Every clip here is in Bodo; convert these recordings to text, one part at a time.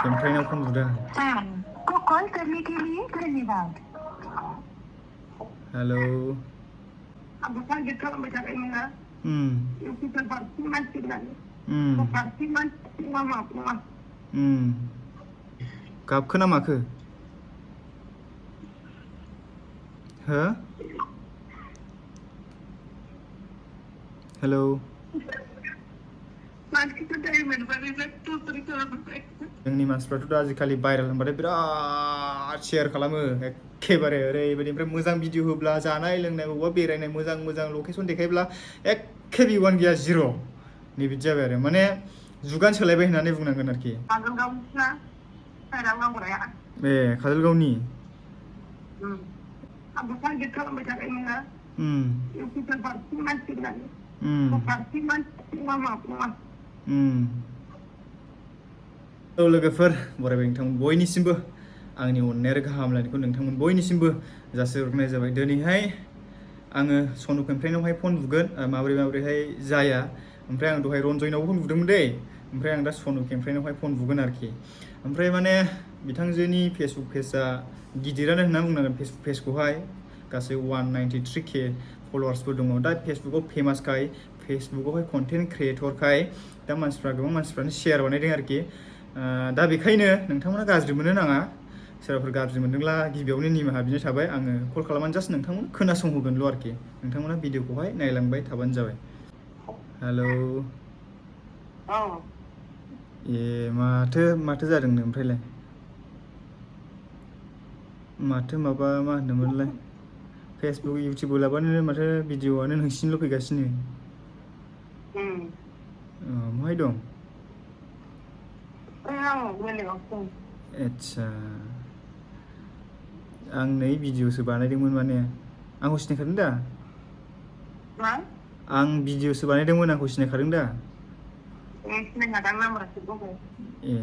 खेमफ्राइनाव फन बुदों को कॉल करने के लिए धन्यवाद हेलौ अब टारगेट खालामबाय थानायमोन ना इउपिआर पार्टी मानसिफोरानो पार्टी मानसि नङा गाबखोना माखो हो हेलौ मानसिफोर दायमोनबानो टर्चार खालामबाय जोंनि मानसिफ्राथ' दा आजिखालि भाइरेल होनबाथाय बिराद शेयार खालामो एखेबारे ओरैबायदि ओमफ्राय मोजां भिडिअ होब्ला जानाय लोंनाय बबावबा बेरायनाय मोजां मोजां लकेसन देखायब्ला एखे भिउआनो गैया जिर' नैबिदि जाबाय आरो माने जुगानो सोलायबाय होननानै बुंनांगोन आरोखि काजलगावनिसोना साइरां नांगौराया ए काजलगावनि आंबो टारगेट खालामबाय थानायमोन ना इउपिआर पार्टी मानसिफोरानो पार्टी मानसि नङा औ लोगोफोर बरायबाय नोंथांमोन बयनिसिमबो आंनि अननाय आरो गाहाम हामलायनायखौ नोंथांमोन बयनिसिमबो जासिहरनाय जाबाय दिनैहाय आङो सनु खेमफ्राइनावहाय फन बुगोन माबोरैहाय जाया ओमफ्राय आं दहाय रन्जयनावबो फन बुदोंमोन दै ओमफ्राय आं दा सनु खेमफ्राइनावहाय फन बुगोन आरोखि ओमफ्राय माने बिथांजोनि फेसबुक पेजआ गिदिरानो होनना बुंनांगोन फेसबुक पेजखौहाय गासै 193K फलोवार्सफोर दङ दा फेसबुकआव फेमासखाय फेसबुकआवहाय कन्टेन्ट क्रियेटरखाय दा गोबां मानसिफ्रानो शेयार बानायदों आरोखि दा बेखायनो नोंथांमोना गाज्रि मोननो नाङा सोरबाफोर गाज्रि मोनदोंब्ला गिबियावनो निमाहा बिनाय थाबाय आङो कल खालामनानै जास्ट नोंथांमोन खोनासंहोगोनल' आरोखि नोंथांमोना भिडिअखौहाय नायलांबाय थाबानो जाबाय हेलौ ए माथो जादोंनो ओमफ्रायलाय माथो माबा मा होनोमोनलाय फेसबुक इउटुब लाबानो माथो भिडिअआनो नोंसिनिल' फैगासिनो बहाय दं आदसा आं नै भिडिअसो बानायदोंमोन माने आंखौ सिनायखादों दा आं भिडिअसो बानायदोंमोन आंखौ सिनायखादों दा ए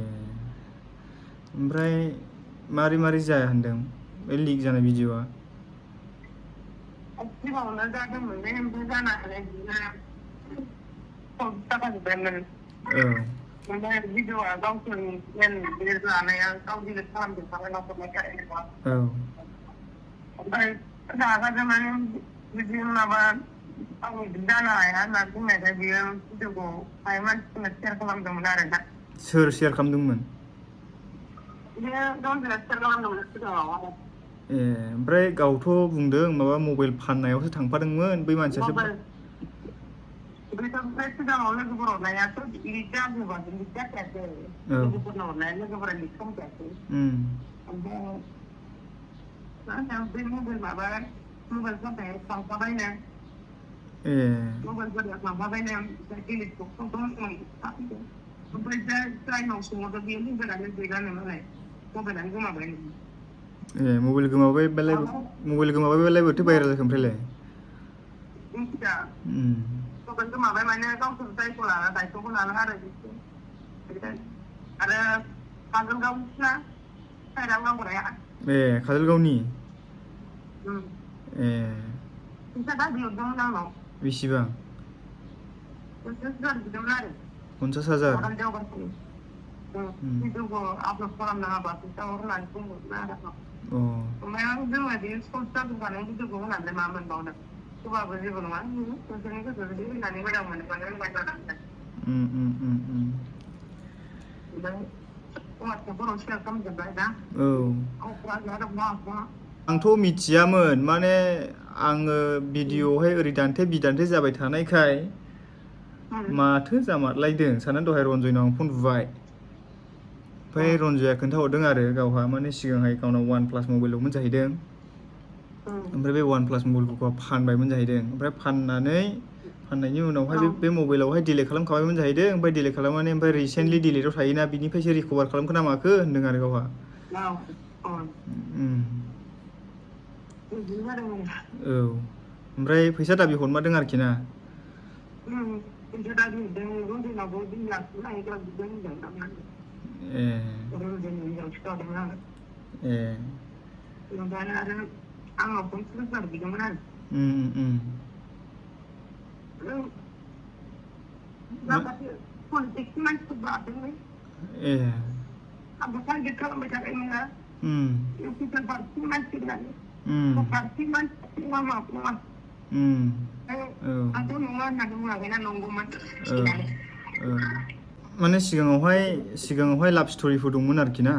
ओमफ्राय मारै जाया होनदों बे लिक जानाय भिडिअआ सिगाङावनो जादोंमोन बे ओमफ्राय जानो हानाय जाखाजोब्बायमोन ओमफ्राय भिडिअआ गावसोरनि मेन लानाया गाव डिलिट खालामजोबखाबाय न'खरनिफ्राय ओमफ्राय रागाजों माने बिदि माबा आं बिदि जानो हाया होनना बुंनायखाय बियो भिडिअखौ मानसिफोरनो शेयार खालामदोंमोन आरो ना सोर शेयार खालामदोंमोन बिदिनो गावसोरनो शेयार खालामदोंमोन सिगाङाव ए ओमफ्राय गावथ' बुंदों माबा मबाइल फाननायावसो थांफादोंमोन बै मानसियासो सिगाङाव लोगोफोर हरनायाथ' लिक जाजोबाखै लिक जाखायासै लोगोफोरनो हरनाया लोगोफोरा लिक खालामखायासै ओमफ्राय बे मबाइल फाननाया थांफाबायनो मबाइलफोरा थांफाबायनो ओमफ्राय डिलिटखौ खालामदोंमोन ओमफ्राय जायनाव सोंहरदों बे मबाइलानो गैलानो मालाय मबाइलानो गोमाबायनो ए मबाइल गोमाबायबालाय बोरैथो भाइरेल जाखो ओमफ्रायलाय मिथिया मबाइल गोमाबाय माने गावसोर दायखौ लाना दायथ'खौ लाना आरो काजलगावनिसोना साइरां नांगौराया ए काजलगावनि ए फैसा दाबि हरदोंमोन आंनाव बेसेबां 50,000 बिदोंमोन आरो 50,000 भिडिअखौ आपलड खालामना होबा फैसा हर होननानै बुंदोंमोन आरो ओमफ्राय आं जोङो बे सर्ट जाबोखानाय भिडिअखौ होनानै मा मोनबावनो होबाबो जेबो नङा नोंसोरनि गोसो जुदि होनानै मोजां मोनोबानो होनबाय जागोन आंथ' मिथियामोन माने आङो भिडिअआवहाय ओरै दान्थे बिदान्थे जाबाय थानायखाय माथो जामारलायदों साननानै दहाय रन्जयनाव आं फन बुबाय ओमफ्राय रन्जयआ खोन्थाहरदों आरो गावहा माने सिगांहाय गावनाव वान प्लास मबाइल दंमोन जाहैदों ओमफ्राय बे वान प्लास मबाइलखौ फानबायमोन जाहैदों ओमफ्राय फाननायनि उनावहाय बे मबाइलावहाय डिलिट खालामखाबायमोन जाहैदों ओमफ्य डिलिट खालामनानै ओमफ्राय रिसेन्टलि डिलिटआव थायोना बिनिफ्रायसो रिकभार खालामखो ना माखो होनदों आरो गावहा औ ओमफ्राय फैसा दाबि हरमारदों आरोखि ना ए ओमफ्राय आरो आंनाव 50,000 बिदोंमोन आरो माखासे पलिटिक्सनि मानसिफोर बारदोंलै ए Apa target kalau baca ini lah. Kita parti masih lagi. Parti masih lama pula. Atau nunggu nanti mulai nunggu masih. माने सिगाङावहाय लाभ स्ट'रिफोर दंमोन आरोखि ना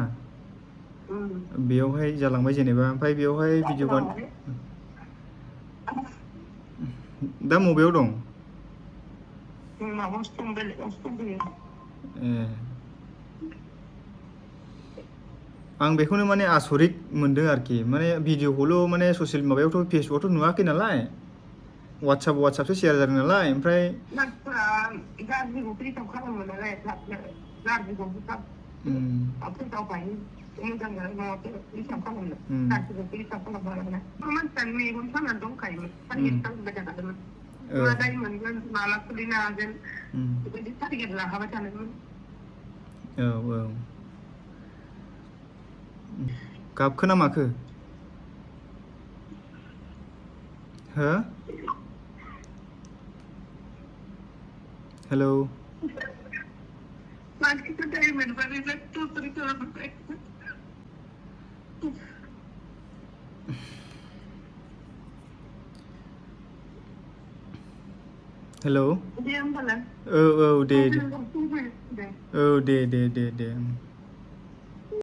बेयावहाय जालांबाय जेनेबा ओमफ्राय बेयावहाय भिडिअ दा मबेयाव दं आं बेखौनो माने आसरित मोनदों आरोखि माने भिडिअखौल' माने ससियेल माबायावथ' फेसबुकआवथ' नुवाखै नालाय वाट्सएपसो शेयार जादों नालाय ओमफ्राय गाबखो ना माखो हो हेलौ हेलौ औ दे